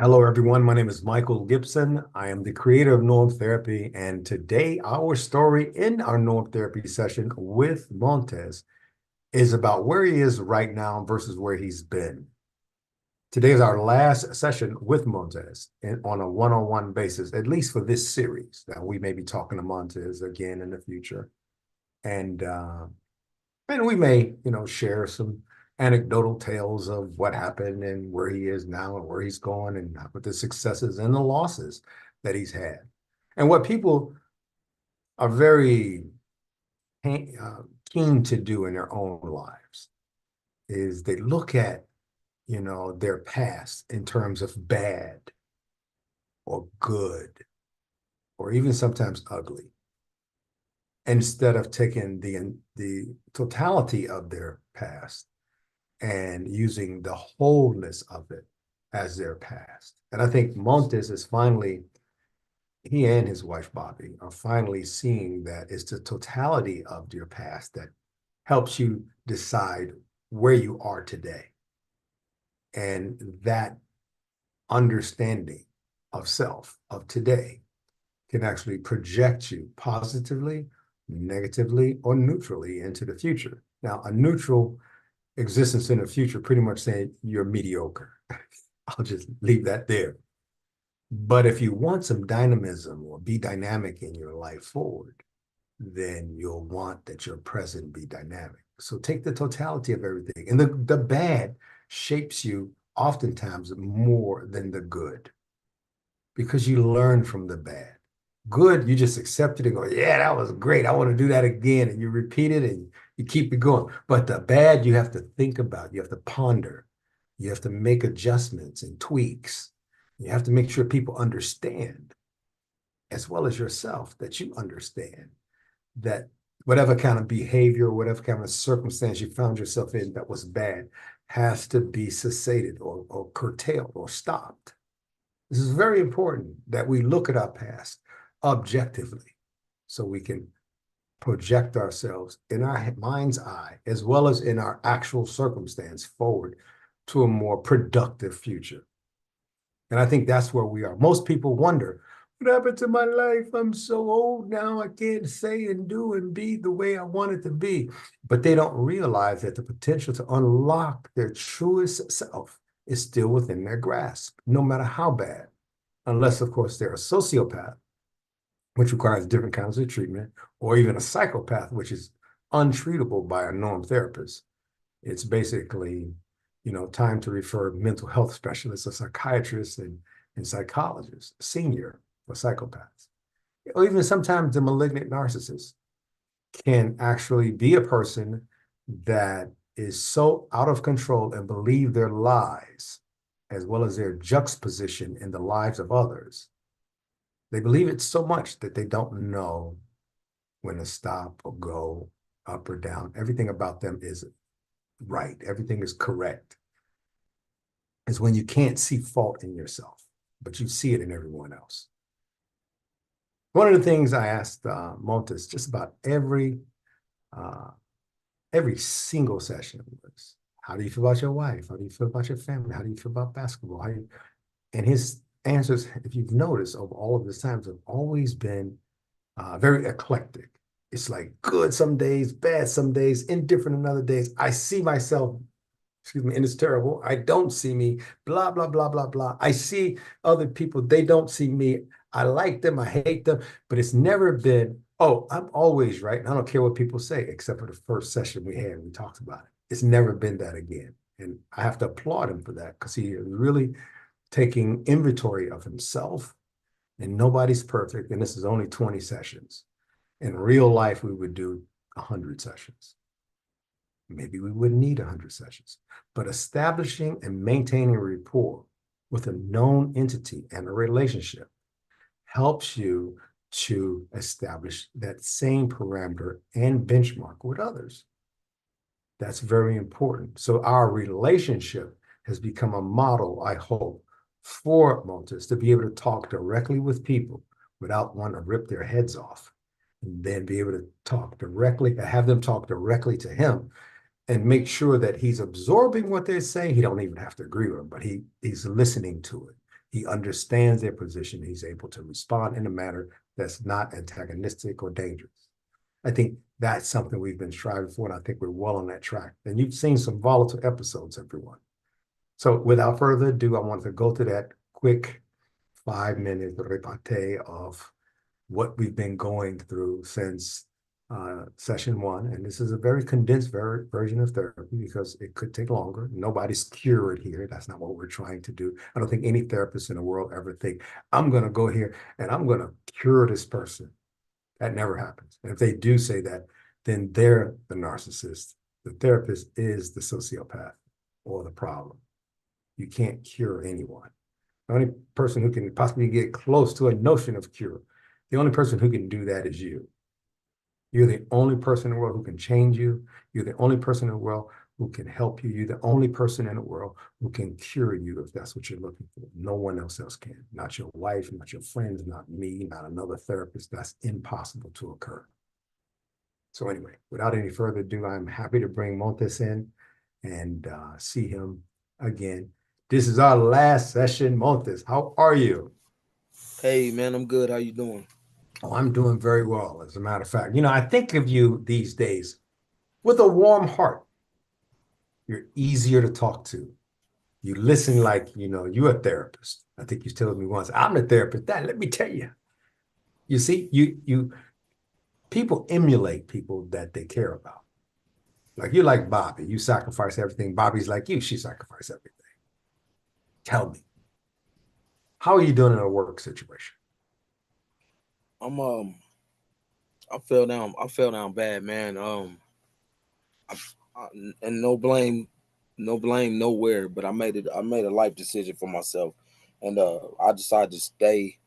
Hello, everyone. My name is Michael Gibson. I am the creator of Norm Therapy, and today our story in our Norm Therapy session with Montez is about where he is right now versus where he's been. Today is our last session with Montez on a one-on-one basis, at least for this series. Now, we may be talking to Montez again in the future, and we may, share some anecdotal tales of what happened and where he is now and where he's going and what the successes and the losses that he's had. And what people are very keen to do in their own lives is they look at, their past in terms of bad or good or even sometimes ugly, instead of taking the totality of their past and using the wholeness of it as their past. And I think Montez is finally, he and his wife Bobby are finally seeing that it's the totality of your past that helps you decide where you are today. And that understanding of self, of today, can actually project you positively, negatively, or neutrally into the future. Now, a neutral existence in the future pretty much saying you're mediocre. I'll just leave that there. But if you want some dynamism or be dynamic in your life forward, then you'll want that your present be dynamic. So take the totality of everything. And the bad shapes you oftentimes more than the good because you learn from the bad. Good, you just accept it and go, yeah, that was great. I want to do that again. And you repeat it and you keep it going. But the bad, you have to think about, you have to ponder, you have to make adjustments and tweaks. You have to make sure people understand, as well as yourself, that you understand that whatever kind of behavior, whatever kind of circumstance you found yourself in that was bad has to be cessated or curtailed or stopped. This is very important that we look at our past objectively so we can project ourselves in our mind's eye as well as in our actual circumstance forward to a more productive future. And I think that's where we are. Most people wonder, what happened to my life? I'm so old now. I can't say and do and be the way I want it to be. But they don't realize that the potential to unlock their truest self is still within their grasp, no matter how bad. Unless, of course, they're a sociopath, which requires different kinds of treatment, or even a psychopath, which is untreatable by a norm therapist. It's basically, time to refer mental health specialists, or psychiatrists, and psychologists, senior for psychopaths. Or even sometimes the malignant narcissist can actually be a person that is so out of control and believe their lies, as well as their juxtaposition in the lives of others. They believe it so much that they don't know when to stop or go up or down. Everything about them is right. Everything is correct. It's when you can't see fault in yourself, but you see it in everyone else. One of the things I asked Montez just about uh, every single session was, how do you feel about your wife? How do you feel about your family? How do you feel about basketball? And his answers, if you've noticed over all of this times, have always been very eclectic. It's like good some days, bad some days, indifferent in other days. I see myself, excuse me, and it's terrible. I don't see me, blah, blah, blah, blah, blah. I see other people, they don't see me. I like them, I hate them, but it's never been, oh, I'm always right. And I don't care what people say, except for the first session we had, we talked about it. It's never been that again. And I have to applaud him for that because he is really taking inventory of himself, and nobody's perfect. And this is only 20 sessions. In real life, we would do 100 sessions. Maybe we wouldn't need 100 sessions, but establishing and maintaining rapport with a known entity and a relationship helps you to establish that same parameter and benchmark with others. That's very important. So our relationship has become a model, I hope, for Montez to be able to talk directly with people without wanting to rip their heads off, and then be able to talk directly, have them talk directly to him, and make sure that he's absorbing what they're saying. He don't even have to agree with them, but he's listening to it. He understands their position. He's able to respond in a manner that's not antagonistic or dangerous. I think that's something we've been striving for, and I think we're well on that track. And you've seen some volatile episodes, everyone. So without further ado, I want to go to that quick 5-minute repartee of what we've been going through since session 1. And this is a very condensed version of therapy because it could take longer. Nobody's cured here. That's not what we're trying to do. I don't think any therapist in the world ever think, I'm going to go here and I'm going to cure this person. That never happens. And if they do say that, then they're the narcissist. The therapist is the sociopath or the problem. You can't cure anyone. The only person who can possibly get close to a notion of cure, the only person who can do that is you. You're the only person in the world who can change you. You're the only person in the world who can help you. You're the only person in the world who can cure you if that's what you're looking for. No one else can. Not your wife, not your friends, not me, not another therapist. That's impossible to occur. So anyway, without any further ado, I'm happy to bring Montez in and see him again. This is our last session. Montez, how are you? Hey, man, I'm good. How you doing? Oh, I'm doing very well, as a matter of fact. You know, I think of you these days with a warm heart. You're easier to talk to. You listen like, you're a therapist. I think you told me once, I'm a therapist. Dad, let me tell you. You see, people emulate people that they care about. Like you're like Bobby. You sacrifice everything. Bobby's like you. She sacrificed everything. Tell me, how are you doing in a work situation? I'm I fell down. I fell down bad, man. I, and no blame nowhere. But I made it. I made a life decision for myself, and I decided to stay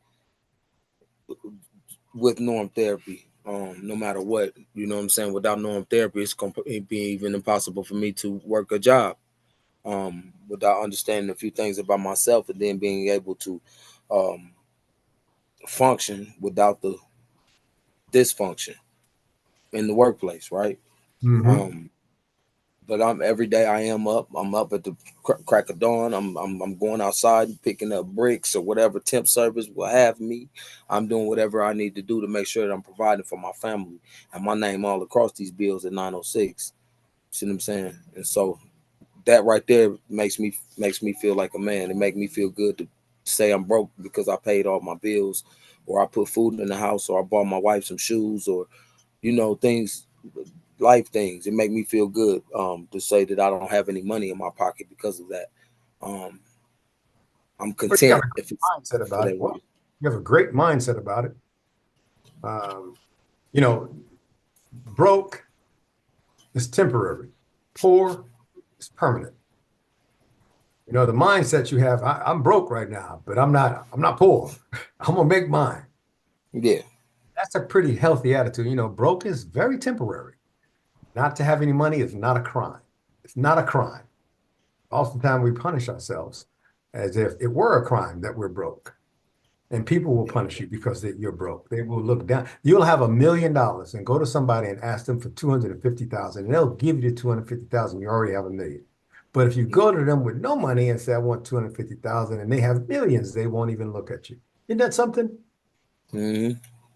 with norm therapy. No matter what, you know what I'm saying. Without norm therapy, it'd be even impossible for me to work a job. Without understanding a few things about myself, and then being able to um function without the dysfunction in the workplace, right? Mm-hmm. Um, but I'm every day I am up. I'm up at the crack of dawn. I'm going outside and picking up bricks or whatever temp service will have me. I'm doing whatever I need to do to make sure that I'm providing for my family and my name all across these bills at 906. See what I'm saying? And so that right there makes me feel like a man. It makes me feel good to say I'm broke because I paid all my bills, or I put food in the house, or I bought my wife some shoes, or things, life things. It make me feel good to say that I don't have any money in my pocket because of that. Um, I'm But you have content a if great it's mindset for about it. that Well, reason. you have a great mindset about it. Um, you know, broke is temporary. Poor is permanent. The mindset you have, I'm broke right now, but I'm not poor. I'm gonna make mine. Yeah. That's a pretty healthy attitude. Broke is very temporary. Not to have any money is not a crime. It's not a crime. Oftentimes we punish ourselves as if it were a crime that we're broke. And people will punish you because you're broke. They will look down. You'll have $1 million and go to somebody and ask them for 250,000, and they'll give you the 250,000. You already have a million. But if you go to them with no money and say, I want 250,000, and they have millions, they won't even look at you. Isn't that something? Hmm.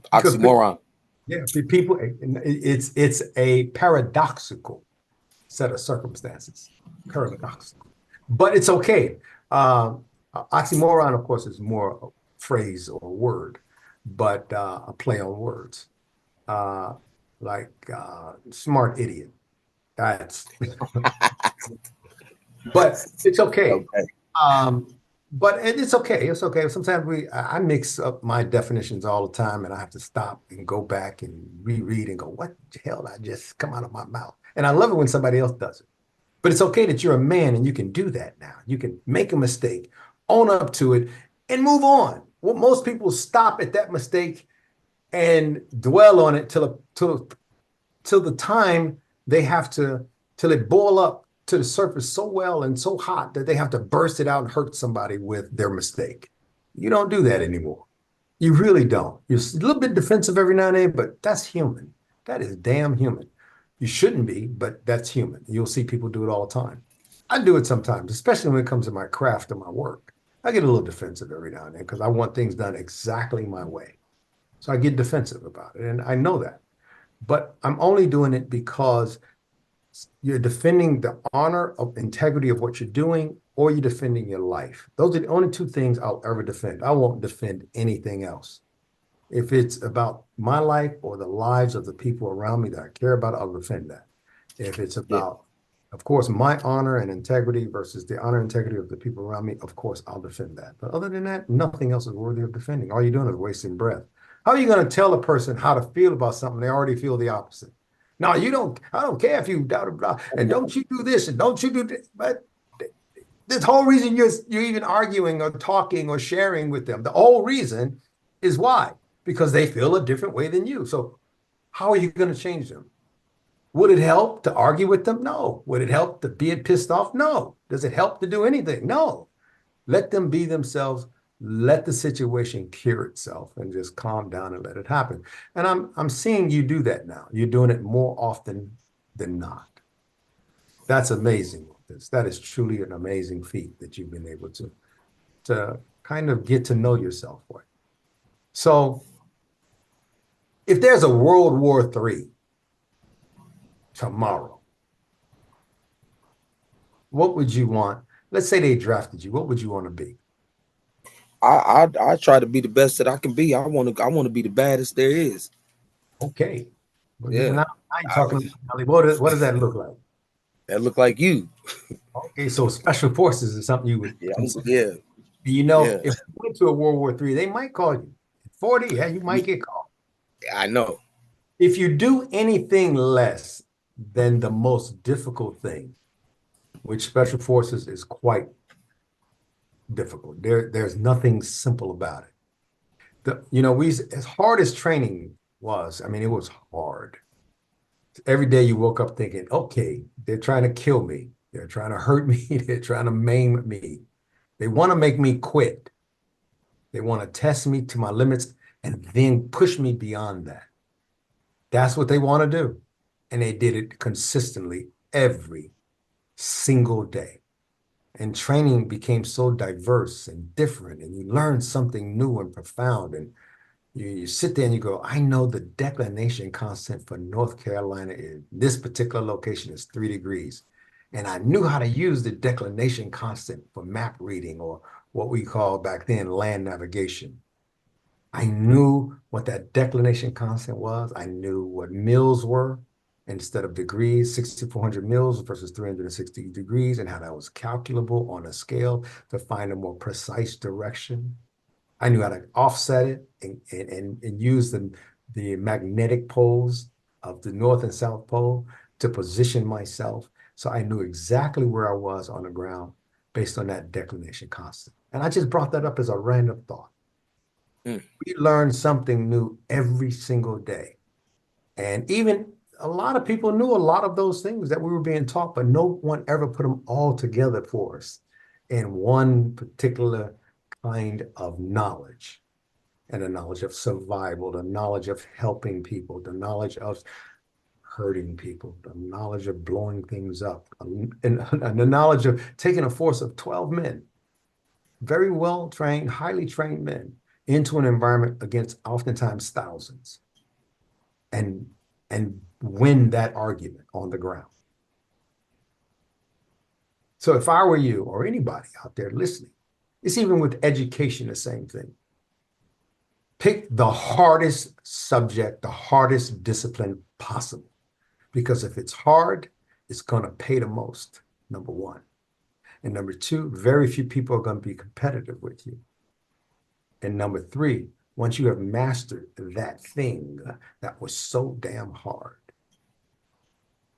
Because Oxymoron. yeah, people, it's a paradoxical set of circumstances. Paradoxical. But it's okay. Oxymoron, of course, is more a phrase or a word, but a play on words. Uh, like smart idiot. That's, but it's okay. Okay. Um, but it's okay. It's okay. Sometimes I mix up my definitions all the time, and I have to stop and go back and reread and go, what the hell did I just come out of my mouth? And I love it when somebody else does it. But it's okay that you're a man and you can do that now. You can make a mistake, own up to it, and move on. Well, most people stop at that mistake and dwell on it till the time they have to, till it boil up to the surface so well and so hot that they have to burst it out and hurt somebody with their mistake. You don't do that anymore. You really don't. You're a little bit defensive every now and then, but that's human. That is damn human. You shouldn't be, but that's human. You'll see people do it all the time. I do it sometimes, especially when it comes to my craft and my work. I get a little defensive every now and then because I want things done exactly my way. So I get defensive about it, and I know that. But I'm only doing it because you're defending the honor of integrity of what you're doing, or you're defending your life. Those are the only two things I'll ever defend. I won't defend anything else. If it's about my life or the lives of the people around me that I care about, I'll defend that. If it's Yeah. about, of course, my honor and integrity versus the honor and integrity of the people around me, of course, I'll defend that. But other than that, nothing else is worthy of defending. All you're doing is wasting breath. How are you going to tell a person how to feel about something they already feel the opposite? No, you don't. I don't care if you blah blah blah. And don't you do this and don't you do this. But this whole reason you're even arguing or talking or sharing with them, the whole reason is why? Because they feel a different way than you. So how are you going to change them? Would it help to argue with them? No. Would it help to be pissed off? No. Does it help to do anything? No. Let them be themselves. Let the situation cure itself and just calm down and let it happen. And I'm seeing you do that now. You're doing it more often than not. That's amazing. That is truly an amazing feat that you've been able to kind of get to know yourself for. So if there's a World War III tomorrow, what would you want? Let's say they drafted you. What would you want to be? I try to be the best that I can be. I want to be the baddest there is. Okay. Well, Yeah. now I'm I, talking, what does that look like? that look like you. Okay, so special forces is something you would Yeah. consider. Yeah. You know, Yeah. if you went to a World War III, they might call you. 40, yeah, you might get called. I know. If you do anything less than the most difficult thing, which special forces is quite difficult. There's nothing simple about it. As hard as training was, I mean, it was hard. Every day you woke up thinking, okay, they're trying to kill me. They're trying to hurt me. They're trying to maim me. They want to make me quit. They want to test me to my limits and then push me beyond that. That's what they want to do. And they did it consistently every single day. And training became so diverse and different, and you learn something new and profound. And you sit there and you go, I know the declination constant for North Carolina in this particular location is 3 degrees. And I knew how to use the declination constant for map reading, or what we call back then land navigation. I knew what that declination constant was. I knew what mils were instead of degrees, 6,400 mils versus 360 degrees, and how that was calculable on a scale to find a more precise direction. I knew how to offset it and use the magnetic poles of the North and South Pole to position myself. So I knew exactly where I was on the ground based on that declination constant. And I just brought that up as a random thought. Mm. We learn something new every single day. And even a lot of people knew a lot of those things that we were being taught, but no one ever put them all together for us in one particular kind of knowledge. And the knowledge of survival, the knowledge of helping people, the knowledge of hurting people, the knowledge of blowing things up, and the knowledge of taking a force of 12 men, very well trained, highly trained men, into an environment against oftentimes thousands, and and win that argument on the ground. So if I were you or anybody out there listening, it's even with education the same thing. Pick the hardest subject, the hardest discipline possible. Because if it's hard, it's going to pay the most, number one. And number two, very few people are going to be competitive with you. And number three, once you have mastered that thing that was so damn hard,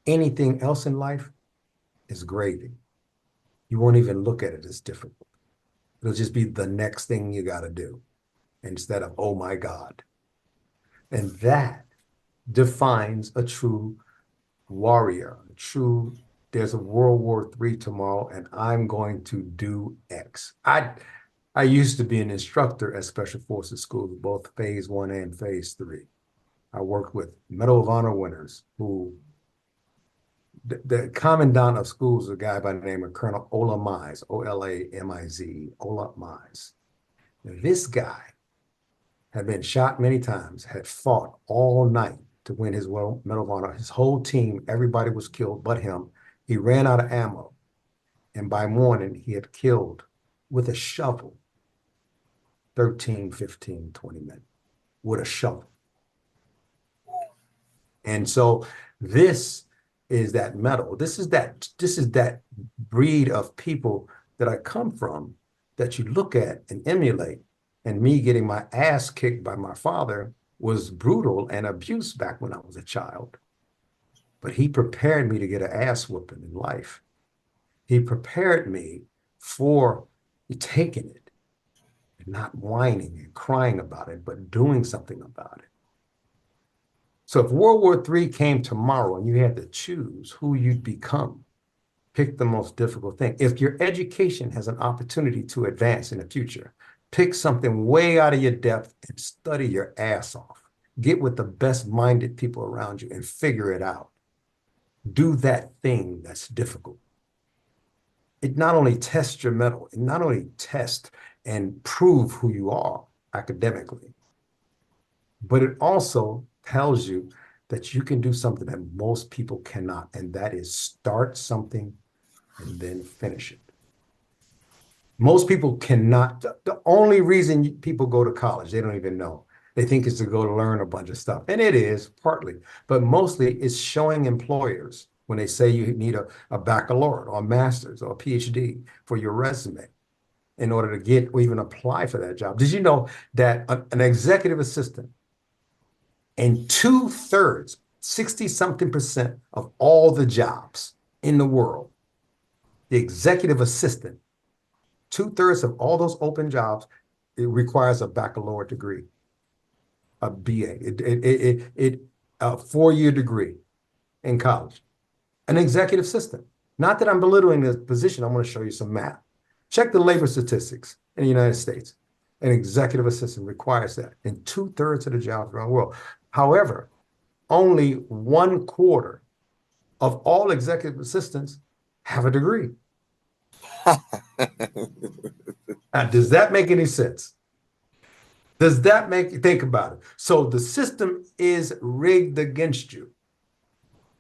anything else in life is gravy. You won't even look at it as difficult. It'll just be the next thing you got to do instead of, oh my God. And that defines a true warrior, a true, there's a World War III tomorrow and I'm going to do X. I used to be an instructor at Special Forces schools, both phase 1 and phase 3. I worked with Medal of Honor winners who the commandant of schools is a guy by the name of Colonel Ola Mize, Olamiz, Ola Mize. This guy had been shot many times, had fought all night to win his Medal of Honor. His whole team, everybody was killed but him. He ran out of ammo. And by morning, he had killed with a shovel 13, 15, 20 men with a shovel. And so this is that metal. This is that breed of people that I come from that you look at and emulate. And me getting my ass kicked by my father was brutal and abuse back when I was a child. But he prepared me to get an ass whooping in life. He prepared me for taking it and not whining and crying about it, but doing something about it. So if World War III came tomorrow and you had to choose who you'd become, pick the most difficult thing. If your education has an opportunity to advance in the future, pick something way out of your depth and study your ass off. Get with the best-minded people around you and figure it out. Do that thing that's difficult. It not only tests your mettle, it not only tests and prove who you are academically, but it also tells you that you can do something that most people cannot, and that is start something and then finish it. Most people cannot. The only reason people go to college, they don't even know. They think it's to go to learn a bunch of stuff. And it is partly, but mostly it's showing employers when they say you need a baccalaureate or a master's or a PhD for your resume in order to get or even apply for that job. Did you know that an executive assistant and 2/3, 60-something% of all the jobs in the world, the executive assistant, 2/3 of all those open jobs, it requires a baccalaureate degree, a BA, a 4-year degree in college. An executive assistant. Not that I'm belittling the position. I'm going to show you some math. Check the labor statistics in the United States. An executive assistant requires that in 2/3 of the jobs around the world. However, only 1/4 of all executive assistants have a degree. Now, does that make any sense? Does that make you think about it? So the system is rigged against you.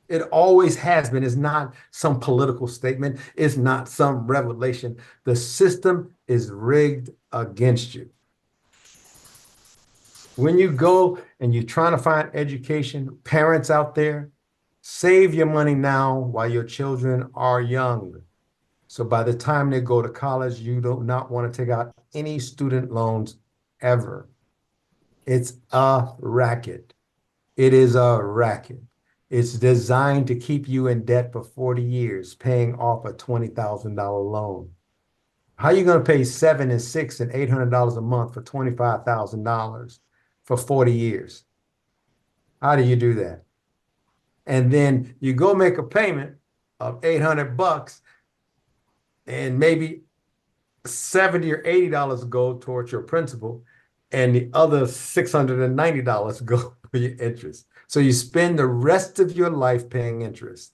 It always has been. It's not some political statement. It's not some revelation. The system is rigged against you. When you go and you're trying to find education, parents out there, save your money now while your children are young. So by the time they go to college, you do not want to take out any student loans ever. It's a racket. It is a racket. It's designed to keep you in debt for 40 years, paying off a $20,000 loan. How are you going to pay $700 and $600 and $800 a month for $25,000 for 40 years? How do you do that? And then you go make a payment of $800 and maybe $70 or $80 go towards your principal, and the other $690 go for your interest. So you spend the rest of your life paying interest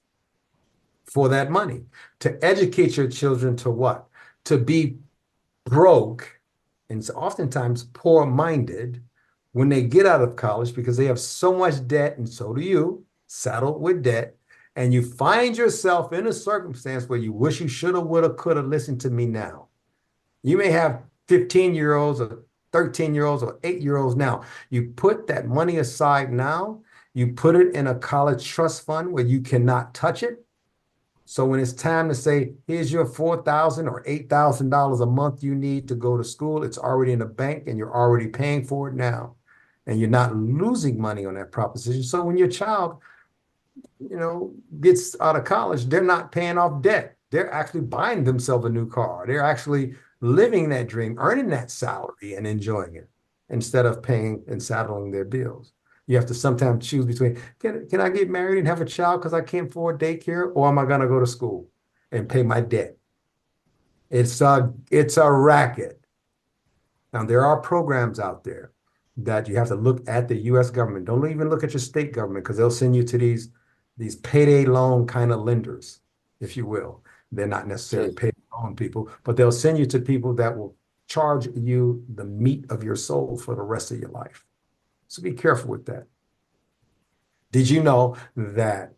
for that money to educate your children to what? To be broke and oftentimes poor-minded when they get out of college because they have so much debt, and so do you, saddled with debt, and you find yourself in a circumstance where you wish you shoulda, woulda, coulda listened to me now. You may have 15-year-olds or 13-year-olds or 8-year-olds now. You put that money aside now. You put it in a college trust fund where you cannot touch it. So when it's time to say, here's your $4,000 or $8,000 a month you need to go to school, it's already in the bank and you're already paying for it now. And you're not losing money on that proposition. So when your child, gets out of college, they're not paying off debt. They're actually buying themselves a new car. They're actually living that dream, earning that salary and enjoying it instead of paying and saddling their bills. You have to sometimes choose between, can I get married and have a child because I can't afford daycare, or am I going to go to school and pay my debt? It's a racket. Now, there are programs out there that you have to look at the U.S. government. Don't even look at your state government because they'll send you to these these payday loan kind of lenders, if you will. They're not necessarily Yes. payday loan people, but they'll send you to people that will charge you the meat of your soul for the rest of your life. So be careful with that. Did you know that,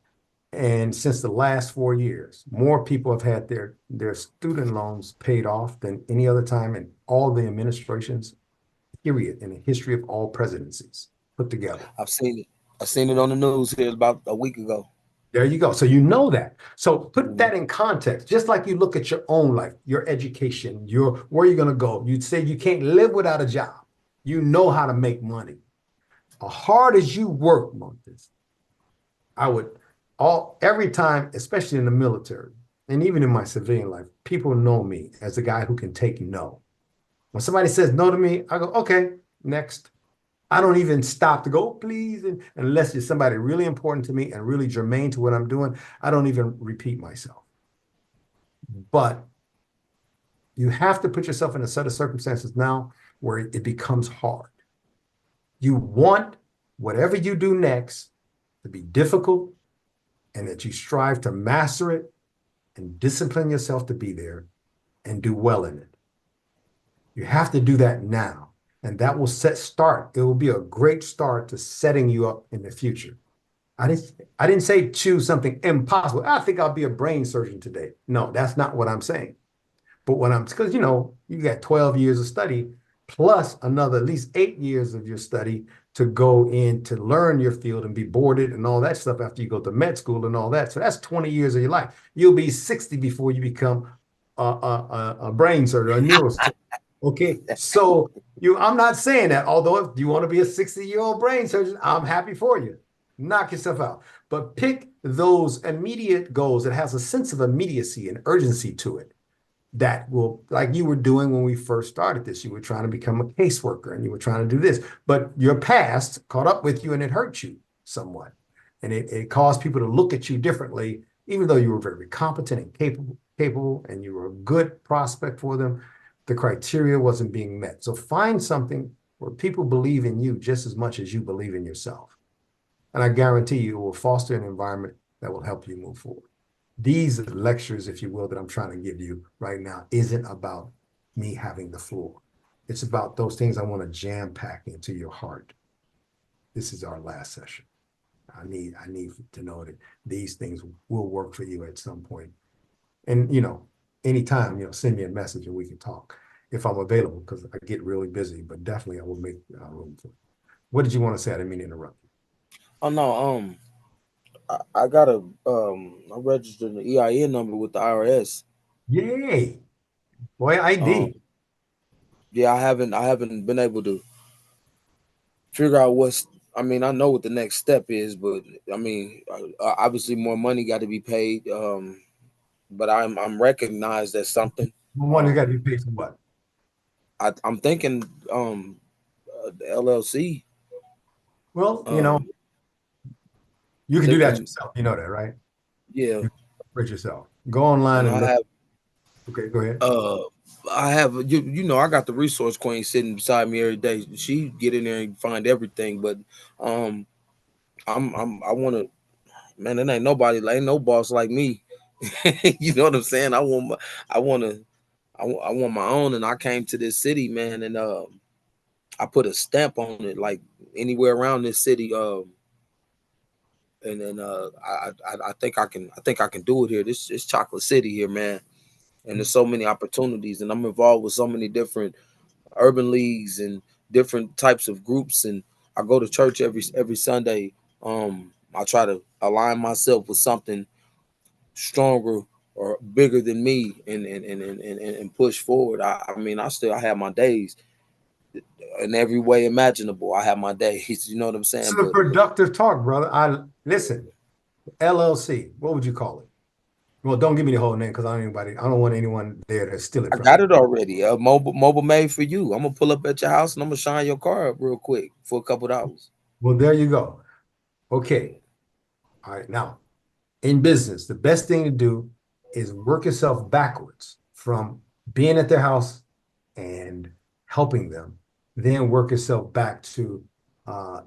and since the last 4 years, more people have had their student loans paid off than any other time in all the administrations, period, in the history of all presidencies put together? I've seen it. I seen it on the news here about a week ago. There you go. So you know that. So put Mhm. that in context, just like you look at your own life, your education, your where you're going to go. You'd say you can't live without a job. You know how to make money. As hard as you work, Montez, I would every time, especially in the military and even in my civilian life, people know me as the guy who can take no. When somebody says no to me, I go, okay, next. I don't even stop to go, please, unless it's somebody really important to me and really germane to what I'm doing. I don't even repeat myself. But you have to put yourself in a set of circumstances now where it becomes hard. You want whatever you do next to be difficult and that you strive to master it and discipline yourself to be there and do well in it. You have to do that now. And that will start. It will be a great start to setting you up in the future. I didn't say choose something impossible. I think I'll be a brain surgeon today. No, that's not what I'm saying. But what I'm because you got 12 years of study plus another at least 8 years of your study to go in to learn your field and be boarded and all that stuff after you go to med school and all that. So that's 20 years of your life. You'll be 60 before you become a brain surgeon, a neurosurgeon. Okay, so I'm not saying that. Although if you want to be a 60-year-old brain surgeon, I'm happy for you. Knock yourself out, but pick those immediate goals that has a sense of immediacy and urgency to it that will, like you were doing when we first started this, you were trying to become a caseworker and you were trying to do this, but your past caught up with you and it hurt you somewhat. And it caused people to look at you differently, even though you were very competent and capable, and you were a good prospect for them. The criteria wasn't being met. So find something where people believe in you just as much as you believe in yourself. And I guarantee you it will foster an environment that will help you move forward. These lectures, if you will, that I'm trying to give you right now isn't about me having the floor. It's about those things I want to jam pack into your heart. This is our last session. I need to know that these things will work for you at some point. And anytime, send me a message and we can talk if I'm available because I get really busy, but definitely I will make room for it. What did you want to say? I didn't mean to interrupt you. Oh no, I got I registered an EIN number with the IRS. Yay. Boy, Um, ID. yeah, I haven't been able to figure out what's. I mean, I know what the next step is, but I mean, obviously more money got to be paid. But I'm recognized as something. One that got Um, to be paid for what? I'm thinking the LLC. Well, Um, you can do that thinking yourself. You know that, right? yeah, You can separate yourself. Go online and and look. Okay, go ahead. uh I have I got the resource queen sitting beside me every day. She get in there and find everything, but um I want to, man. It ain't nobody, ain't no boss like me. You know what I'm saying? I want to, I want my own, and I came to this city, man, and I put a stamp on it, like anywhere around this city, and then I think I can do it here. This is Chocolate City here, man, and there's so many opportunities, and I'm involved with so many different urban leagues and different types of groups, and I go to church every Sunday. I try to align myself with something stronger or bigger than me, and push forward. I mean, I have my days in every way imaginable. I have my days, you know what I'm This saying? is a But productive talk, brother. I listen. LLC. What would you call it? Well, don't give me the whole name because I don't want anyone there to steal it I from got me. it already. Mobile made for you. I'm gonna pull up at your house and I'm gonna shine your car up real quick for a couple dollars. Well, there you go. Okay. All right. Now, in business, the best thing to do is work yourself backwards from being at their house and helping them, then work yourself back to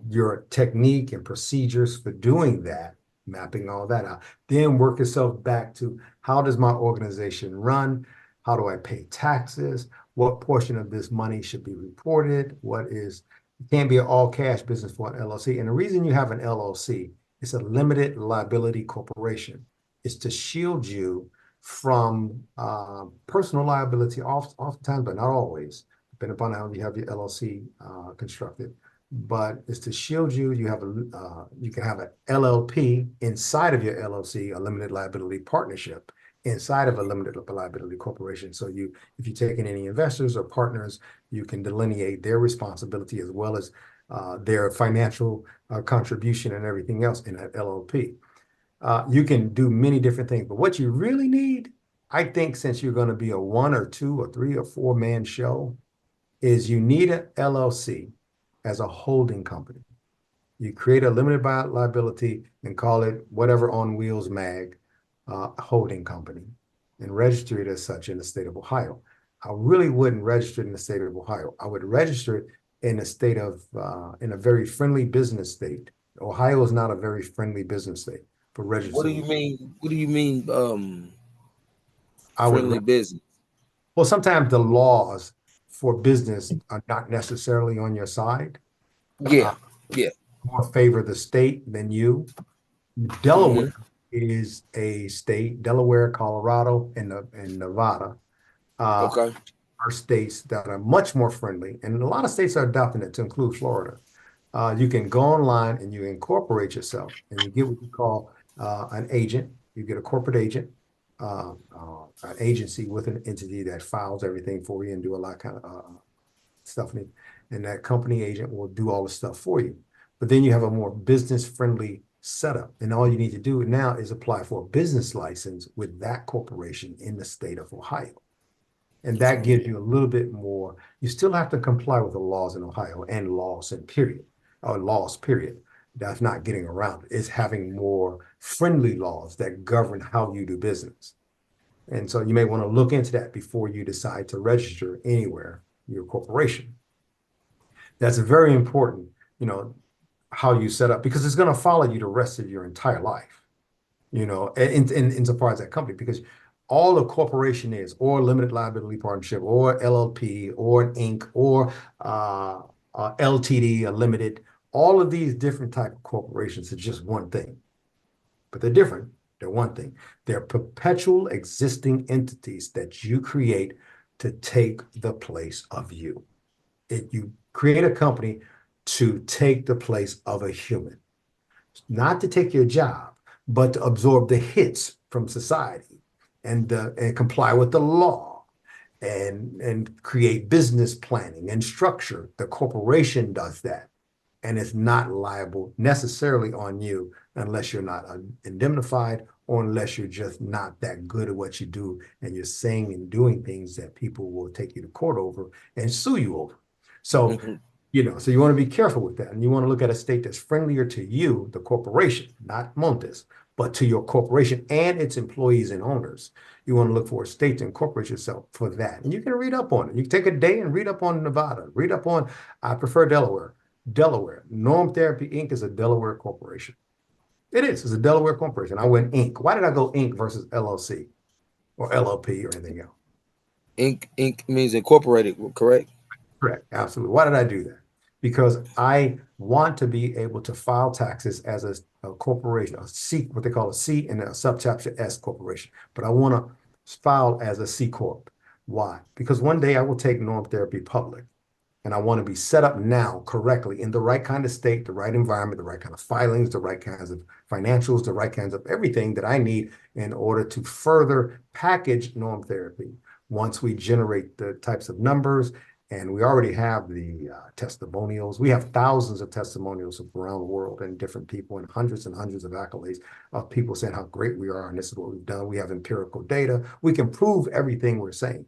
your technique and procedures for doing that mapping all that out. Then work yourself back to how does my organization run? How do I pay taxes? What portion of this money should be reported? It can't be an all cash business for an LLC. And the reason you have an LLC, it's a limited liability corporation. It's to shield you from personal liability, oftentimes, but not always, depending upon how you have your LLC constructed. But it's to shield you. You can have an LLP inside of your LLC, a limited liability partnership inside of a limited liability corporation. So if you take in any investors or partners, you can delineate their responsibility as well as their financial contribution and everything else in that LLP. You can do many different things, but what you really need, I think, since you're going to be a 1 or 2 or 3 or 4 man show, is you need an LLC as a holding company. You create a limited liability and call it whatever on wheels mag holding company and register it as such in the state of Ohio. I really wouldn't register it in the state of Ohio. I would register it in in a very friendly business state. Ohio is not a very friendly business state for What do registering. you mean? What do you mean? I would, Friendly business. well, sometimes the laws for business are not necessarily on your side. Yeah, Uh, yeah. More favor the state than you. Delaware Hmm. is a state, Delaware, Colorado, and Nevada uh, Okay. are states that are much more friendly. And a lot of states are adopting it to include Florida. You can go online and you incorporate yourself and you get what you call an agent. You get a corporate agent, an agency with an entity that files everything for you and do a lot of kind of stuff. And that company agent will do all the stuff for you. But then you have a more business friendly setup. And all you need to do now is apply for a business license with that corporation in the state of Ohio. And that Okay. gives you a little bit more. You still have to comply with the laws in Ohio and laws in period, or laws, period. That's not getting around it. It's having more friendly laws that govern how you do business. And so you may want to look into that before you decide to register anywhere your corporation. That's very important, you know, how you set up, because it's going to follow you the rest of your entire life, insofar as that company, because all a corporation is, or limited liability partnership, or LLP, or an Inc., or LTD, a limited, all of these different type of corporations are just one thing, but they're different. They're one thing. They're perpetual existing entities that you create to take the place of you. You create a company to take the place of a human, not to take your job, but to absorb the hits from society and comply with the law and create business planning and structure. The corporation does that, and it's not liable necessarily on you unless you're not indemnified or unless you're just not that good at what you do and you're saying and doing things that people will take you to court over and sue you over. So, Hmm. so you want to be careful with that. And you want to look at a state that's friendlier to you, the corporation, not Montez, but to your corporation and its employees and owners. You want to look for a state to incorporate yourself for that. And you can read up on it. You can take a day and read up on Nevada, read up on, I prefer Delaware. Delaware. Norm Therapy Inc. is a Delaware corporation. It is. It's a Delaware corporation. I went Inc. Why did I go Inc. versus LLC or LLP or anything else? Inc means incorporated, correct? Correct. Absolutely. Why did I do that? Because I want to be able to file taxes as a corporation, a C, what they call a C and a subchapter S corporation. But I want to file as a C Corp. Why? Because one day I will take Norm Therapy public. And I want to be set up now correctly in the right kind of state, the right environment, the right kind of filings, the right kinds of financials, the right kinds of everything that I need in order to further package Norm Therapy. Once we generate the types of numbers, and we already have the testimonials. We have thousands of testimonials from around the world and different people and hundreds of accolades of people saying how great we are and this is what we've done. We have empirical data. We can prove everything we're saying.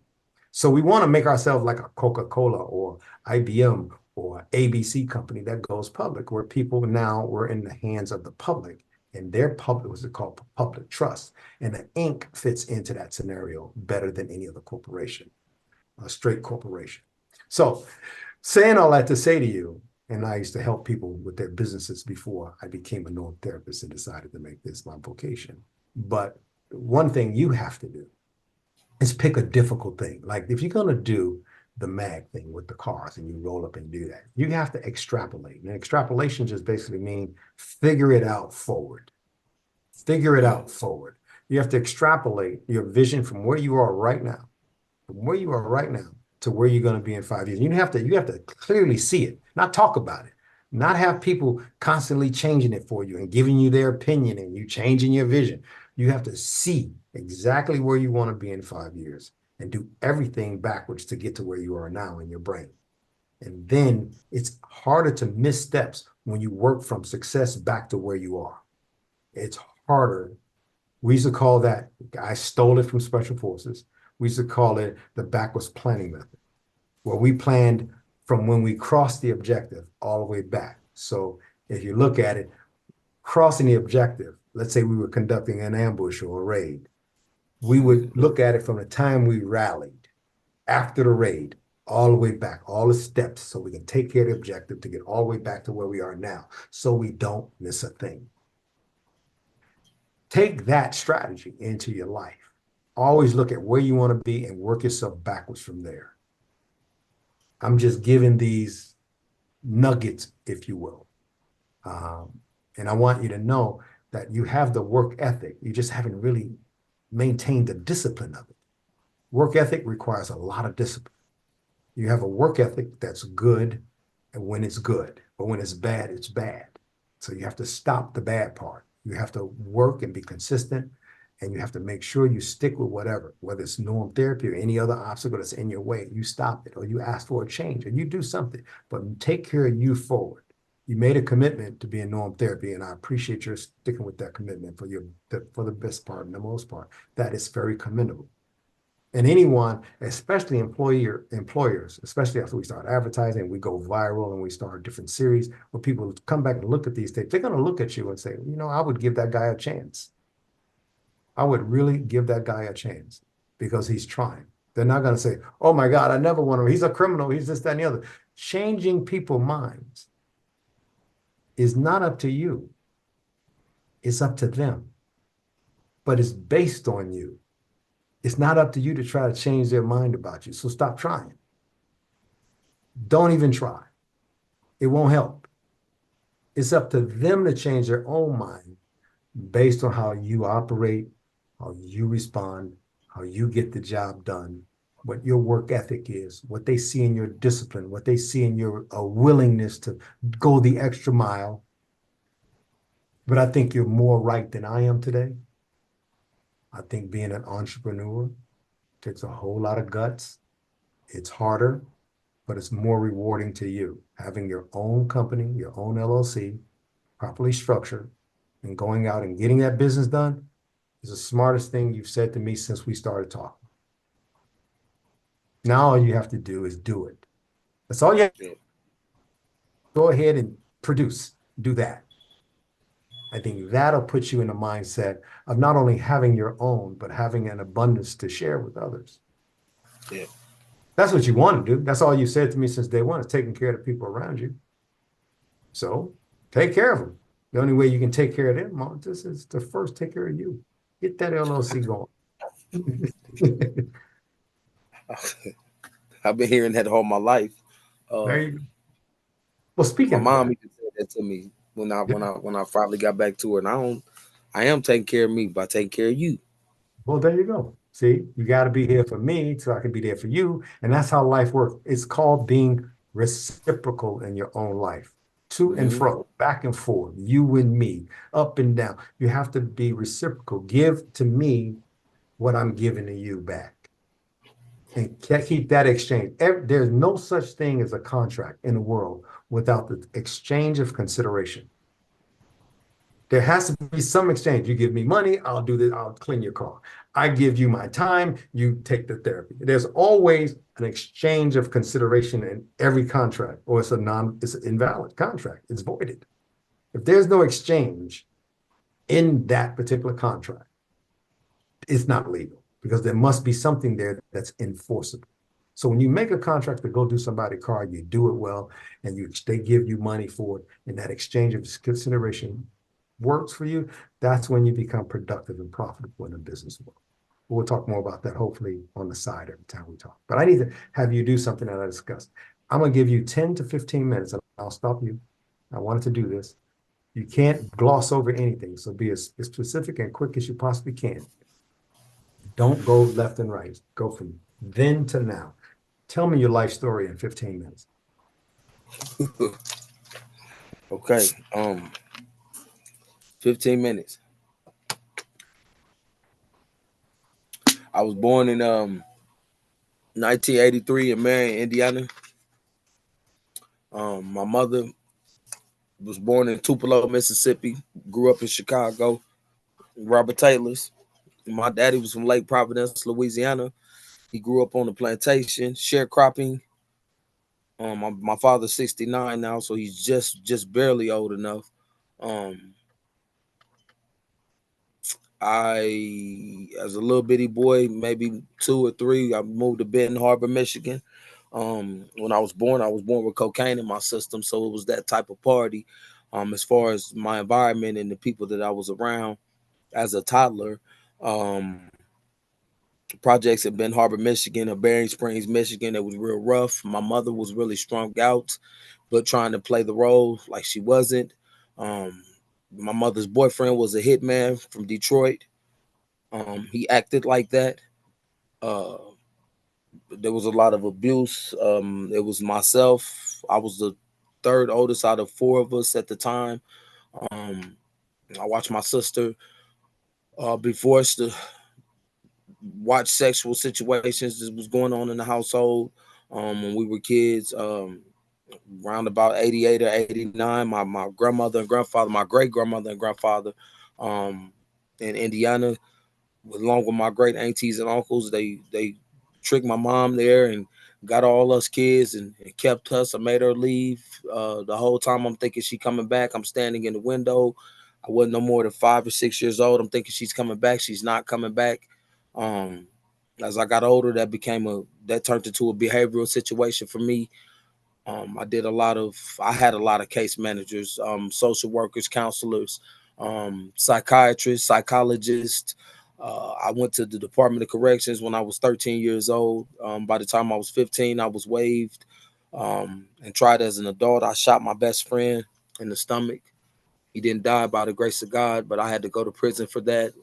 So we want to make ourselves like a Coca-Cola or IBM or ABC company that goes public, where people now we're in the hands of the public and their public, what's it called, public trust. And the Inc. fits into that scenario better than any other corporation, a straight corporation. So saying all that to say to you, And I used to help people with their businesses before I became a norm therapist and decided to make this my vocation. But one thing you have to do is pick a difficult thing. Like if you're going to do the mag thing with the cars and you roll up and do that, you have to extrapolate. And extrapolation just basically mean figure it out forward. Figure it out forward. You have to extrapolate your vision from where you are right now, to where you're going to be in 5 years. You have to clearly see it, not talk about it, not have people constantly changing it for you and giving you their opinion and you changing your vision. You have to see exactly where you want to be in 5 years and do everything backwards to get to where you are now in your brain. And then it's harder to miss steps when you work from success back to where you are. It's harder. We used to call that, I stole it from Special Forces. We used to call it the backwards planning method, where we planned from when we crossed the objective all the way back. So if you look at it, crossing the objective, let's say we were conducting an ambush or a raid, we would look at it from the time we rallied after the raid, all the way back, all the steps, so we can take care of the objective to get all the way back to where we are now, so we don't miss a thing. Take that strategy into your life. Always look at where you want to be and work yourself backwards from there. I'm just giving these nuggets, if you will. And I want you to know that you have the work ethic. You just haven't really maintained the discipline of it. Work ethic requires a lot of discipline. You have a work ethic that's good and when it's good, but when it's bad, it's bad. So you have to stop the bad part. You have to work and be consistent, and you have to make sure you stick with whatever, whether it's norm therapy or any other obstacle that's in your way. You stop it, or you ask for a change, or you do something, but take care of you forward. You made a commitment to be in norm therapy, and I appreciate your sticking with that commitment for the best part and the most part. That is very commendable. And anyone, especially employers, especially after we start advertising, we go viral and we start a different series where people come back and look at these tapes, they're going to look at you and say, I would give that guy a chance. I would really give that guy a chance because he's trying. They're not going to say, oh my God, I never want him. He's a criminal. He's this, that, and the other. Changing people's minds is not up to you. It's up to them. But it's based on you. It's not up to you to try to change their mind about you. So stop trying. Don't even try. It won't help. It's up to them to change their own mind based on how you operate, how you respond, how you get the job done, what your work ethic is, what they see in your discipline, what they see in your willingness to go the extra mile. But I think you're more right than I am today. I think being an entrepreneur takes a whole lot of guts. It's harder, but it's more rewarding to you. Having your own company, your own LLC, properly structured, and going out and getting that business done is the smartest thing you've said to me since we started talking. Now all you have to do is do it. That's all you have to do. Go ahead and produce. Do that. I think that'll put you in a mindset of not only having your own, but having an abundance to share with others. Yeah. That's what you want to do. That's all you said to me since day one is taking care of the people around you. So take care of them. The only way you can take care of them, Montez, is to first take care of you. Get that LLC going. I've been hearing that all my life. There you go. Well, speaking My of mom that, even said that to me when I finally got back to her, and I am taking care of me by taking care of you. well, there you go. See, you got to be here for me so I can be there for you. And that's how life works. It's called being reciprocal in your own life. To and fro, back and forth, you and me, up and down. You have to be reciprocal. Give to me what I'm giving to you back. And keep that exchange. There's no such thing as a contract in the world without the exchange of consideration. There has to be some exchange. You give me money, I'll do this, I'll clean your car. I give you my time, you take the therapy. There's always an exchange of consideration in every contract, or it's an invalid contract. It's voided. If there's no exchange in that particular contract, it's not legal because there must be something there that's enforceable. So when you make a contract to go do somebody's car, you do it well, and they give you money for it, and that exchange of consideration works for you. That's when you become productive and profitable in a business world. We'll talk more about that hopefully on the side every time we talk. But I need to have you do something that I discussed. I'm gonna give you 10 to 15 minutes, and I'll stop you. I wanted to do this. You can't gloss over anything, so be as specific and quick as you possibly can. Don't go left and right. Go from then to now. Tell me your life story in 15 minutes. Okay. 15 minutes. I was born in 1983 in Marion, Indiana. My mother was born in Tupelo, Mississippi. Grew up in Chicago, Robert Taylor's. My daddy was from Lake Providence, Louisiana. He grew up on the plantation, sharecropping. My father's 69 now, so he's just barely old enough. Um, as a little bitty boy, maybe 2 or 3, I moved to Benton Harbor, Michigan. When I was born with cocaine in my system, so it was that type of party. As far as my environment and the people that I was around as a toddler, um, projects in Benton Harbor, Michigan, or Bering Springs, Michigan, it was real rough. My mother was really strung out, but trying to play the role like she wasn't. Um, my mother's boyfriend was a hitman from Detroit. He acted like that. Uh, there was a lot of abuse. It was myself. I was the third oldest out of 4 of us at the time. Um, I watched my sister be forced to watch sexual situations that was going on in the household when we were kids. Around about 88 or 89, my grandmother and grandfather, my great grandmother and grandfather, um, in Indiana, along with my great aunties and uncles, they tricked my mom there and got all us kids and kept us. I made her leave. The whole time I'm thinking she coming back. I'm standing in the window. I wasn't no more than 5 or 6 years old. I'm thinking she's coming back. She's not coming back. Um, as I got older, that turned into a behavioral situation for me. I had a lot of case managers, social workers, counselors, psychiatrists, psychologists. I went to the Department of Corrections when I was 13 years old. By the time I was 15, I was waived and tried as an adult. I shot my best friend in the stomach. He didn't die by the grace of God, but I had to go to prison for that.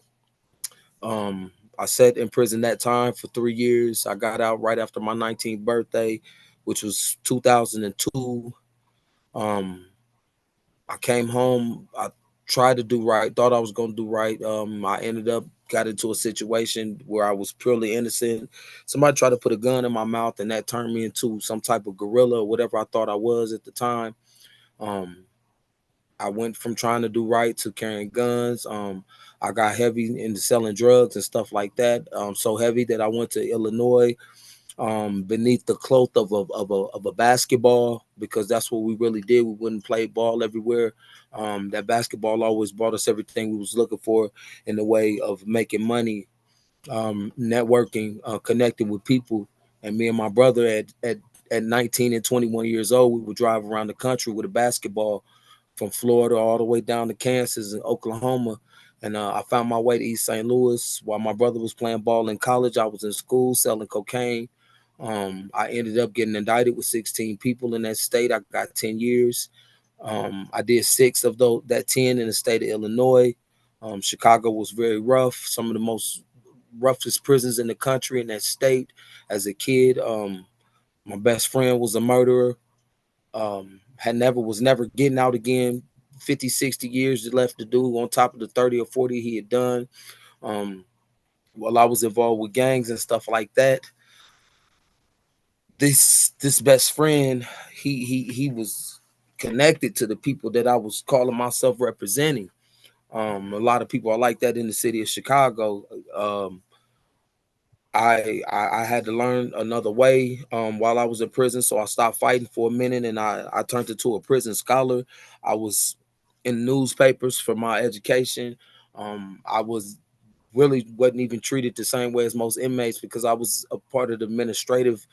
I sat in prison that time for 3 years. I got out right after my 19th birthday, which was 2002. Um, I came home. I tried to do right. Thought I was going to do right. I ended up got into a situation where I was purely innocent. Somebody tried to put a gun in my mouth, and that turned me into some type of gorilla or whatever I thought I was at the time. Um, I went from trying to do right to carrying guns. I got heavy into selling drugs and stuff like that. So heavy that I went to Illinois beneath the cloth of a basketball, because that's what we really did. We wouldn't play ball everywhere. That basketball always brought us everything we was looking for in the way of making money, networking, connecting with people. And me and my brother at 19 and 21 years old, we would drive around the country with a basketball from Florida all the way down to Kansas and Oklahoma. And I found my way to East St. Louis while my brother was playing ball in college. I was in school selling cocaine. I ended up getting indicted with 16 people in that state. I got 10 years. I did 6 of that 10 in the state of Illinois. Chicago was very rough, some of the most roughest prisons in the country in that state. As a kid, my best friend was a murderer. Was never getting out again. 50, 60 years left to do on top of the 30 or 40 he had done. Um, while I was involved with gangs and stuff like that, this best friend, he was connected to the people that I was calling myself representing. A lot of people are like that in the city of Chicago. I had to learn another way while I was in prison, so I stopped fighting for a minute and I turned into a prison scholar. I was in newspapers for my education. I was really wasn't even treated the same way as most inmates because I was a part of the administrative